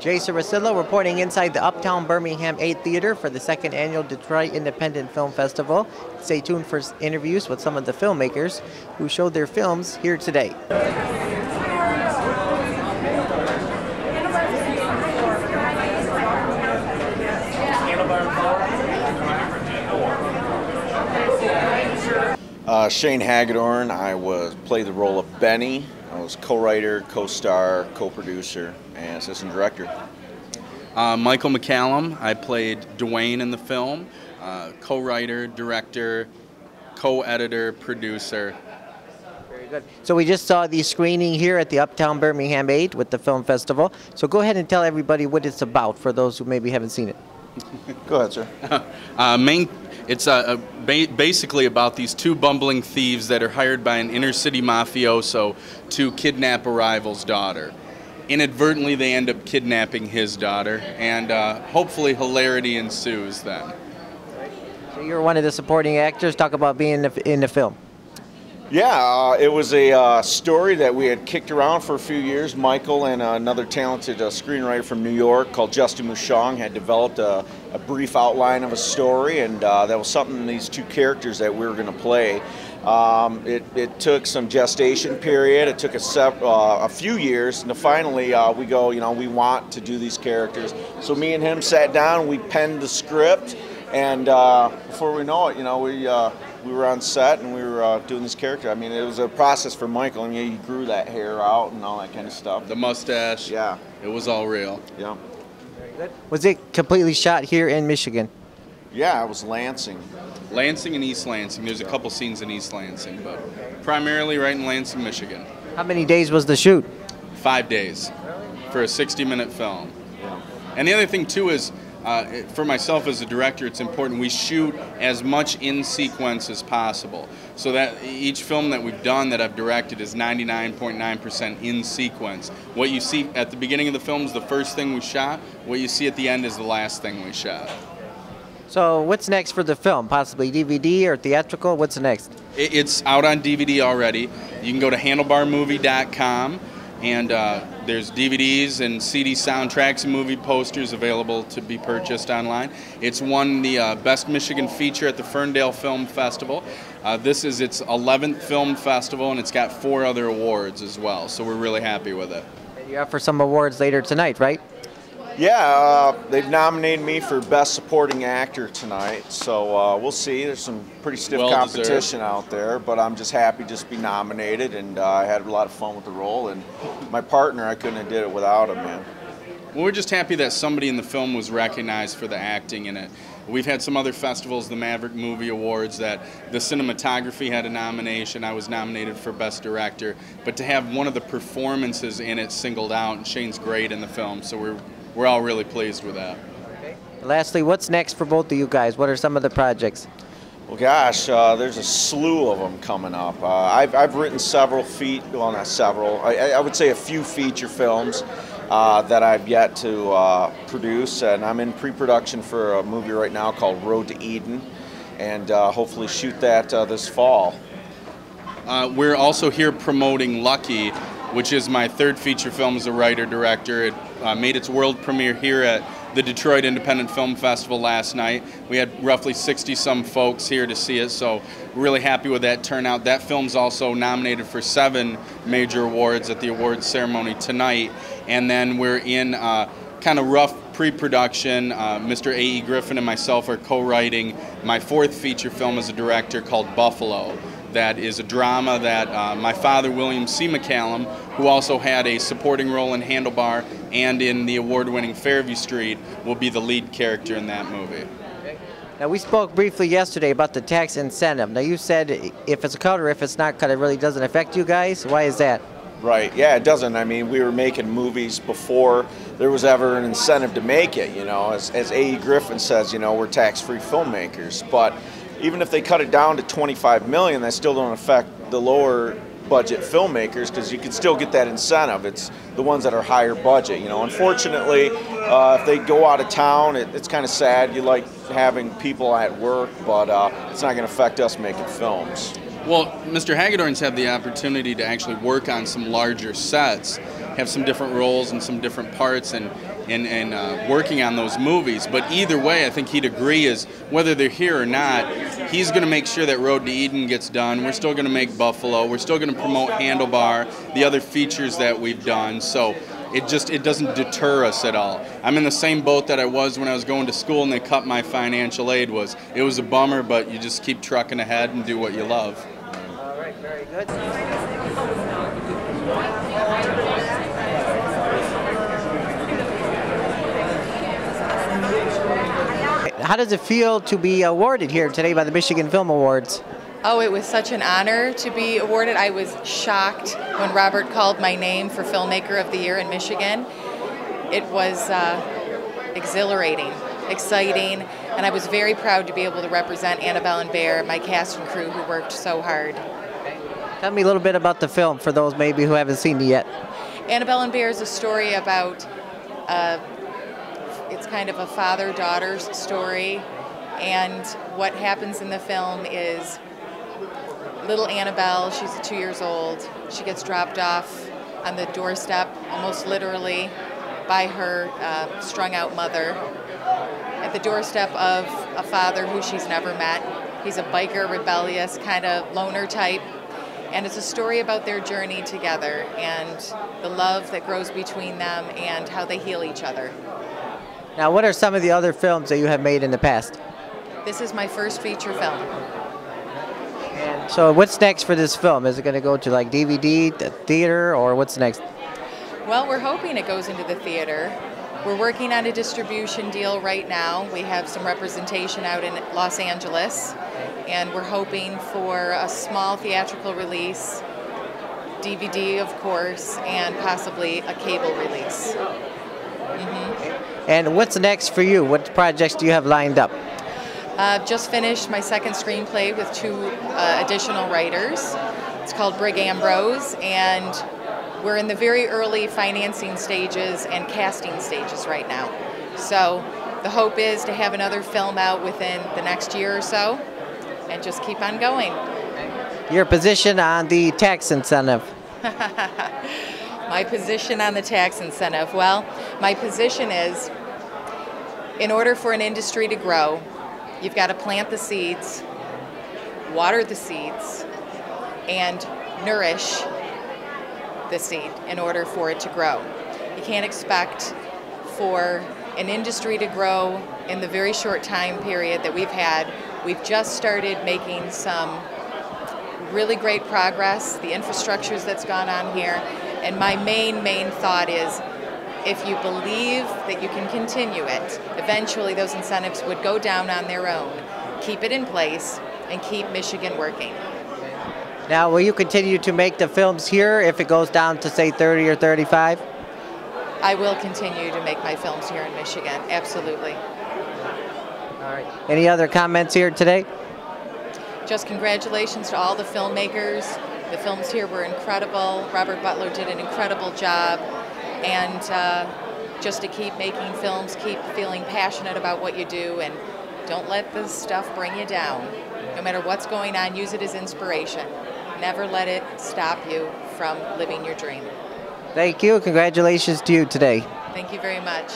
Jason Rzucidlo reporting inside the Uptown Birmingham 8 Theater for the second annual Detroit Independent Film Festival. Stay tuned for interviews with some of the filmmakers who showed their films here today. Shane Hagedorn. I played the role of Benny. I was co-writer, co-star, co-producer, and assistant director. Michael McCallum. I played Dwayne in the film. Co-writer, director, co-editor, producer. Very good. So we just saw the screening here at the Uptown Birmingham 8 with the film festival. So go ahead and tell everybody what it's about for those who maybe haven't seen it. Go ahead, sir. It's basically about these two bumbling thieves that are hired by an inner-city mafioso to kidnap a rival's daughter. Inadvertently, they end up kidnapping his daughter, and hopefully hilarity ensues then. So you're one of the supporting actors. Talk about being in the film. Yeah, it was a story that we had kicked around for a few years. Michael and another talented screenwriter from New York called Justin Mushong had developed a brief outline of a story, and that was something, these two characters that we were going to play. It took some gestation period. It took a few years, and finally we go, we want to do these characters. So me and him sat down, we penned the script, and before we know it, we were on set and we were doing this character. I mean, it was a process for Michael. I mean, he grew that hair out and all that kind of stuff. The mustache. Yeah. It was all real. Yeah. Very good. Was it completely shot here in Michigan? Yeah, it was Lansing. Lansing and East Lansing. There's a couple scenes in East Lansing, but primarily right in Lansing, Michigan. How many days was the shoot? 5 days for a 60-minute film. Yeah. And the other thing, too, is for myself as a director, it's important we shoot as much in sequence as possible. So that each film that we've done that I've directed is 99.9% in sequence. What you see at the beginning of the film is the first thing we shot. What you see at the end is the last thing we shot. So what's next for the film? Possibly DVD or theatrical? What's next? It's out on DVD already. You can go to handlebarmovie.com. And there's DVDs and CD soundtracks and movie posters available to be purchased online. It's won the Best Michigan Feature at the Ferndale Film Festival. This is its 11th film festival, and it's got 4 other awards as well, so we're really happy with it. And you're up for some awards later tonight, right? Yeah, they've nominated me for Best Supporting Actor tonight, so we'll see. There's some pretty stiff competition out there, but I'm just happy just to be nominated, and I had a lot of fun with the role, and my partner, I couldn't have did it without him, man. Well, we're just happy that somebody in the film was recognized for the acting in it. We've had some other festivals, the Maverick Movie Awards, that the cinematography had a nomination. I was nominated for Best Director, but to have one of the performances in it singled out, and Shane's great in the film, so we're all really pleased with that. Okay. Lastly, what's next for both of you guys? What are some of the projects? Well, gosh, there's a slew of them coming up. I've written well, not several, I would say a few feature films that I've yet to produce, and I'm in pre-production for a movie right now called Road to Eden, and hopefully shoot that this fall. We're also here promoting Lucky, which is my 3rd feature film as a writer-director. It made its world premiere here at the Detroit Independent Film Festival last night. We had roughly 60-some folks here to see it, so we're really happy with that turnout. That film's also nominated for 7 major awards at the awards ceremony tonight. And then we're in kind of rough pre-production. Mr. A.E. Griffin and myself are co-writing my 4th feature film as a director called Buffalo. That is a drama that my father, William C. McCallum, who also had a supporting role in Handlebar and in the award-winning Fairview Street, will be the lead character in that movie. Now, we spoke briefly yesterday about the tax incentive. Now, you said if it's cut or if it's not cut, it really doesn't affect you guys. Why is that? Right, yeah, it doesn't. I mean, we were making movies before there was ever an incentive to make it, As A.E. Griffin says, we're tax-free filmmakers, but even if they cut it down to $25 million, that still don't affect the lower budget filmmakers, because you can still get that incentive. It's the ones that are higher budget. Unfortunately, if they go out of town, it's kind of sad. You like having people at work, but it's not going to affect us making films. Well, Mr. Hagedorn's had the opportunity to actually work on some larger sets, have some different roles and some different parts and working on those movies. But either way, I think he'd agree is whether they're here or not, he's going to make sure that Road to Eden gets done. We're still going to make Buffalo. We're still going to promote Handlebar, the other features that we've done. So it doesn't deter us at all. I'm in the same boat that I was when I was going to school and they cut my financial aid. It was a bummer, but you just keep trucking ahead and do what you love. All right, very good. How does it feel to be awarded here today by the Michigan Film Awards? Oh, it was such an honor to be awarded. I was shocked when Robert called my name for Filmmaker of the Year in Michigan. It was exhilarating, exciting, and I was very proud to be able to represent Annabelle Bear, my cast and crew who worked so hard. Tell me a little bit about the film for those maybe who haven't seen it yet. Annabelle Bear is a story about, it's kind of a father-daughter story, and what happens in the film is little Annabelle, she's 2 years old, she gets dropped off on the doorstep, almost literally, by her strung-out mother, at the doorstep of a father who she's never met. He's a biker, rebellious, kind of loner type, and it's a story about their journey together and the love that grows between them and how they heal each other. Now, what are some of the other films that you have made in the past? This is my first feature film. So what's next for this film? Is it going to go to like DVD, the theater, or what's next? Well, we're hoping it goes into the theater. We're working on a distribution deal right now. We have some representation out in Los Angeles, and we're hoping for a small theatrical release, DVD of course, and possibly a cable release. And what's next for you? What projects do you have lined up? Just finished my second screenplay with 2 additional writers. It's called Brig Ambrose, and we're in the very early financing stages and casting stages right now. So the hope is to have another film out within the next year or so and just keep on going. Your position on the tax incentive? My position on the tax incentive. Well, my position is, in order for an industry to grow, you've got to plant the seeds, water the seeds, and nourish the seed in order for it to grow. You can't expect for an industry to grow in the very short time period that we've had. We've just started making some really great progress, the infrastructures that's gone on here, and my main thought is, if you believe that you can continue it, eventually those incentives would go down on their own. Keep it in place and keep Michigan working. Now, will you continue to make the films here if it goes down to, say, 30 or 35? I will continue to make my films here in Michigan, absolutely. All right. Any other comments here today? Just congratulations to all the filmmakers. The films here were incredible. Robert Butler did an incredible job. And just to keep making films, keep feeling passionate about what you do, and don't let this stuff bring you down. No matter what's going on, use it as inspiration. Never let it stop you from living your dream. Thank you. Congratulations to you today. Thank you very much.